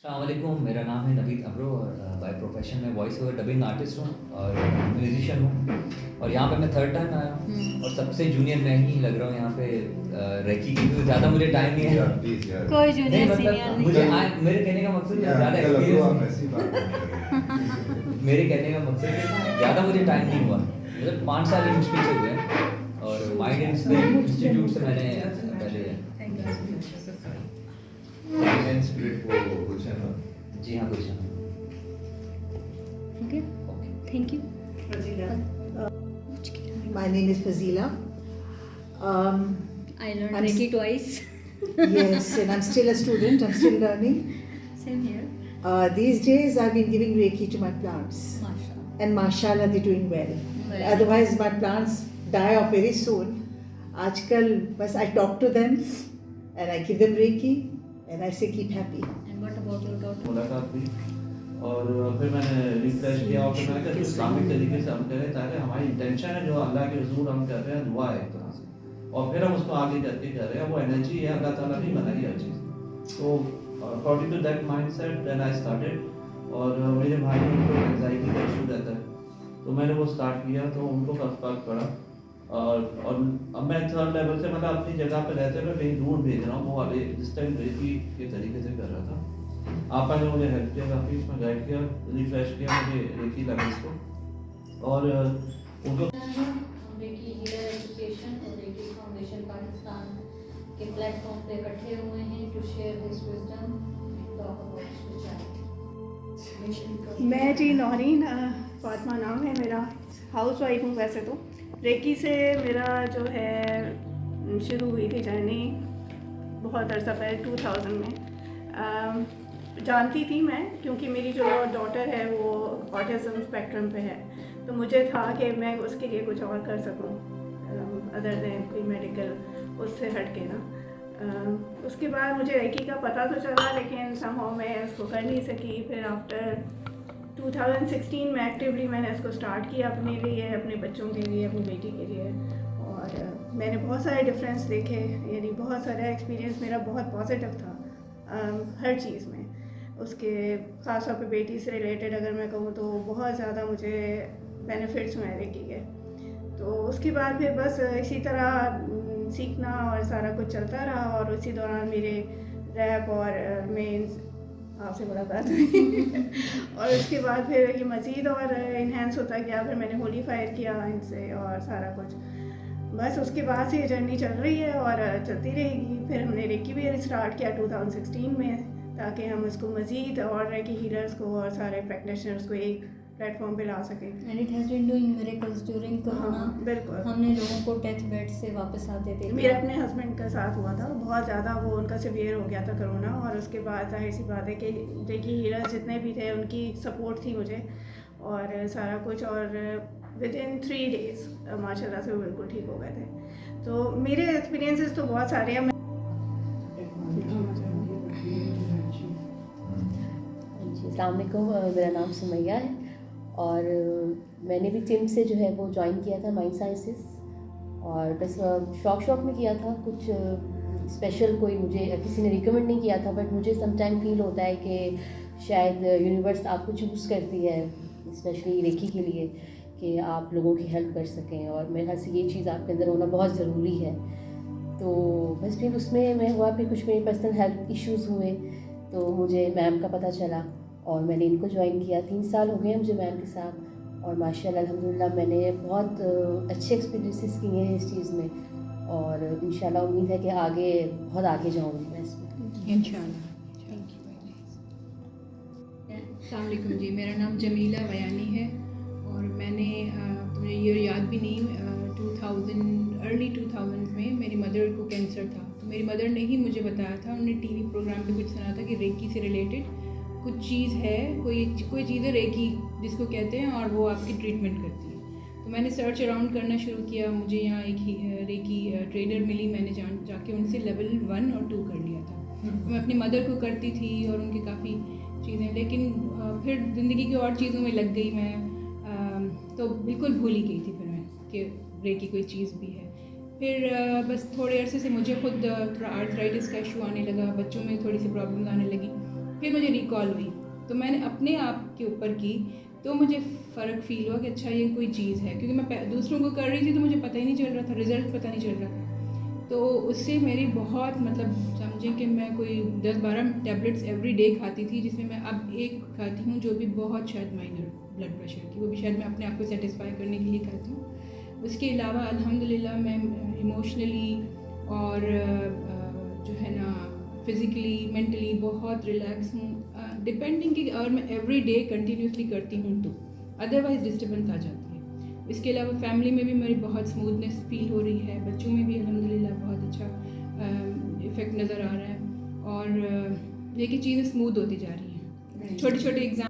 अस्सलाम वालेकुम, मेरा नाम है नवीद अब्रो और बाय प्रोफेशन मैं वॉइस ओवर डबिंग आर्टिस्ट हूँ और म्यूजिशियन हूँ। और यहाँ पे मैं थर्ड टाइम आया हूँ और सबसे जूनियर मैं ही लग रहा हूँ यहाँ पे। रेकी की भी ज़्यादा मुझे टाइम नहीं है। प्लीज यार कोई नहीं जूनियर मतलब सीनियर नहीं। मुझे मेरे कहने का मकसद है ज़्यादा आप एक्सपीरियंस ऐसी बात नहीं कर रहे हैं। मेरे कहने का मकसद है ज़्यादा मुझे टाइम नहीं हुआ, मतलब 5 साल ही मुश्किल से हुए हैं। और माइंड इंस्टीट्यूट से मैंने पहले फाइनेंस स्पिरिट वो कुछ है ना। जी हाँ कुछ Okay, thank you. My name is Fazila. I learned I'm Reiki twice. Yes, and I'm still a student. I'm still learning. Same here. These days, I've been giving Reiki to my plants, Mashallah. and mashallah, they're doing well. Very Otherwise, my plants die off very soon. आजकल बस I talk to them, and I give them Reiki, and I say keep happy. And what about your daughter? मुलाकात हुई और फिर मैंने refresh किया और फिर मैंने कहा इस्लामिक तरीके से हम करें ताकि हमारी इंटेंशन है जो अल्लाह के हजूर हम कर रहे हैं दुआ है एक तरह से, और फिर हम उसको आगे करके कर रहे हैं। वो एनर्जी है, अल्लाह ताला ने बनाई हर चीज़। तो according to that mindset then I started. और मेरे भाई उनको एंजाइटी का इशू रहता है तो मैंने वो स्टार्ट किया तो उनको काफ़ी फर्क पड़ा। और अब मैं थर्ड लेवल से मतलब अपनी जगह पे रहते हुए कहीं दूर भेज रहा हूँ, वो वाले जिस टाइम रेकी के तरीके से कर रहा था। आपा ने मुझे हेल्प किया, काफ़ी इसमें गाइड किया, रिफ्रेश किया मुझे रेकी लेवल्स को। और उनको रेकी हीलर एसोसिएशन और रेकी फाउंडेशन पाकिस्तान के प्लेटफॉर्म पे इकट्ठे हुए हैं to share this wisdom, talk about spirituality. मैं जी नौरीन फातिमा नाम है मेरा, हाउस वाइफ हूँ वैसे तो। रेकी से मेरा जो है शुरू हुई थी जर्नी बहुत अर्सा पहले 2000 में। जानती थी मैं क्योंकि मेरी जो डॉटर है वो ऑटिज़म स्पेक्ट्रम पे है, तो मुझे था कि मैं उसके लिए कुछ और कर सकूं अदर देन कोई मेडिकल उससे हट के ना। उसके बाद मुझे रेकी का पता तो चला लेकिन समहाउ मैं उसको कर नहीं सकी। फिर आफ्टर 2016 में एक्टिवली मैंने इसको स्टार्ट किया अपने लिए, अपने बच्चों के लिए, अपनी बेटी के लिए। और मैंने बहुत सारे डिफरेंस देखे, यानी बहुत सारा एक्सपीरियंस मेरा बहुत पॉजिटिव था हर चीज़ में। उसके ख़ास तौर पे बेटी से रिलेटेड अगर मैं कहूँ तो बहुत ज़्यादा मुझे बेनिफिट्स हुए रेकी के। तो उसके बाद फिर बस इसी तरह सीखना और सारा कुछ चलता रहा। और उसी दौरान मेरे रैप और मेंस आपसे मुलाकात हुई और उसके बाद फिर ये मज़ीद और इन्हेंस होता गया। फिर मैंने होली फायर किया इनसे और सारा कुछ, बस उसके बाद से ये जर्नी चल रही है और चलती रहेगी। फिर हमने रेकी भी स्टार्ट किया 2016 में ताकि हम इसको मज़ीद और रेकी हीलर्स को और सारे प्रैक्टिशनर्स को एक प्लेटफॉर्म पे ला सकें। And it has been doing miracles during Corona. हाँ बिल्कुल। हमने लोगों को डेथ बेड से वापस आते थे। मेरे अपने हस्बैंड का साथ हुआ था, बहुत ज़्यादा वो उनका सीवियर हो गया था कोरोना। और उसके बाद जाहिर सी बात है कि रेकी हीलर्स जितने भी थे उनकी सपोर्ट थी मुझे और सारा कुछ। और विद इन 3 days माशाल्लाह से वो बिल्कुल ठीक हो गए थे। तो मेरे एक्सपीरियंसेस तो बहुत सारे हैं। अस्सलाम वालेकुम, मेरा नाम सुमैया है और मैंने भी टिम से जो है वो ज्वाइन किया था माइंड साइंसेस। और बस शौक में किया था, कुछ स्पेशल कोई मुझे किसी ने रिकमेंड नहीं किया था। बट मुझे समटाइम फील होता है कि शायद यूनिवर्स आपको चूज़ करती है स्पेशली रेकी के लिए कि आप लोगों की हेल्प कर सकें। और मेरे ख्याल से ये चीज़ आपके अंदर होना बहुत ज़रूरी है। तो बस फिर उसमें मैं हुआ, फिर कुछ मेरे पर्सनल हेल्थ इश्यूज़ हुए तो मुझे मैम का पता चला और मैंने इनको ज्वाइन किया। 3 साल हो गए मुझे मैम के साथ और माशाल्लाह अल्हम्दुलिल्लाह मैंने बहुत अच्छे एक्सपीरियंसेस किए हैं इस चीज़ में। और इंशाल्लाह उम्मीद है कि आगे बहुत आगे जाऊँगी मैं इसमें इंशाल्लाह। अस्सलाम वालेकुम जी, मेरा नाम जमीला बयानी है और मैंने तो मुझे ये याद भी नहीं अर्ली 2000 में मेरी मदर को कैंसर था। तो मेरी मदर ने ही मुझे बताया था, उन्होंने टीवी प्रोग्राम पे कुछ सुना था कि रेकी से रिलेटेड कुछ चीज़ है, कोई चीज़ है रेकी जिसको कहते हैं और वो आपकी ट्रीटमेंट करती है। तो मैंने सर्च अराउंड करना शुरू किया। मुझे यहाँ एक रेकी ट्रेडर मिली, मैंने जाके उनसे लेवल 1 और 2 कर लिया था। मैं अपनी मदर को करती थी और उनकी काफ़ी चीज़ें, लेकिन फिर ज़िंदगी की और चीज़ों में लग गई मैं, तो बिल्कुल भूल ही गई थी फिर मैं कि रेकी कोई चीज़ भी है। फिर बस थोड़े अरसे से मुझे खुद थोड़ा आर्थराइटिस का इशू आने लगा, बच्चों में थोड़ी सी प्रॉब्लम आने लगी। फिर मुझे रिकॉल हुई, तो मैंने अपने आप के ऊपर की, तो मुझे फ़र्क फील हुआ कि अच्छा ये कोई चीज़ है, क्योंकि मैं दूसरों को कर रही थी तो मुझे पता ही नहीं चल रहा था, रिज़ल्ट पता नहीं चल रहा था। तो उससे मेरी बहुत मतलब समझें कि मैं कोई 10-12 टैबलेट्स एवरी डे खाती थी, जिसमें मैं अब एक खाती हूँ जो भी बहुत शायद माइनर ब्लड प्रेशर की, वो भी शायद मैं अपने आप को सेटिस्फाई करने के लिए खाती हूँ। उसके अलावा अल्हम्दुलिल्लाह मैं इमोशनली और जो है ना फिज़िकली मेंटली बहुत रिलैक्स हूँ, डिपेंडिंग कि और मैं एवरी डे कंटिन्यूसली करती हूँ तो अदरवाइज़ डिस्टर्बेंस आ जाती है। इसके अलावा फैमिली में भी मेरी बहुत स्मूथनेस फील हो रही है, बच्चों में भी अल्हम्दुलिल्लाह बहुत अच्छा इफ़ेक्ट नज़र आ रहा है, और ये कि चीज़ें स्मूथ होती जा रही हैं। छोटे छोटे एग्जाम